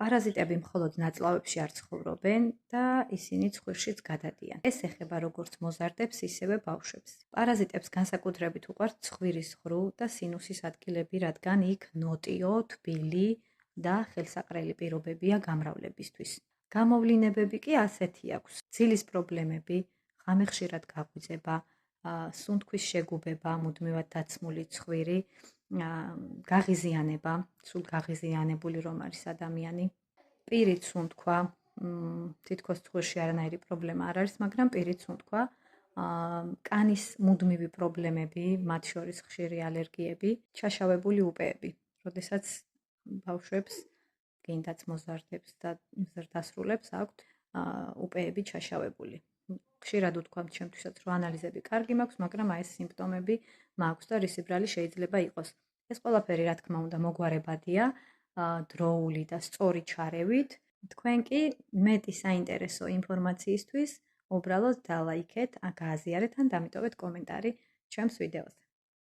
პარაზიტები მხოლოდ ნაწლავებში არ ცხოვრობენ და ისინი ცხვირშიც გადადიან. ეს ეხება როგორც მოზარდებს, ისევე ბავშვებს. პარაზიტებს განსაკუთრებით უყვართ ცხვირის ღრუ და სინუსის ადგილები, რადგან იქ ნოტიო, თბილი და ხელსაყრელი პირობებია გამრავლებისთვის. გამოვლინებები კი ასეთი აქვს: ძილის პრობლემები, ღამე ხშირად გაღვიძება, სუნთქვის შეგუბება, მუდმივად დაცმული ცხვირი, გაღიზიანება, სულ გაღიზიანებული რომ არის ადამიანი, პირით სუნთქვა, თითქოს ცხვირში არანაირი პრობლემა არ არის, მაგრამ პირით სუნთქვა, კანის მუდმივი პრობლემები, მათ შორის ხშირი ალერგიები, ჩაშავებული უპეები, როდესაც ბავშვებს, გინდაც მოზარდებს და ზრდასრულებს აქვთ უპეები ჩაშავებული. ხშირად უთქვამთ ჩემთვისაც, რომ ანალიზები კარგი მაქვს, მაგრამ აი ეს სიმპტომები მაქვს და რისი ბრალი შეიძლება იყოს. ეს ყველაფერი, რა თქმა უნდა, მოგვარებადია, დროული და სწორი ჩარევით. თქვენ კი მეტი საინტერესო ინფორმაციისთვის უბრალოდ დალაიქეთ, გააზიარეთ ან დამიტოვეთ კომენტარი ჩემს ვიდეოზე.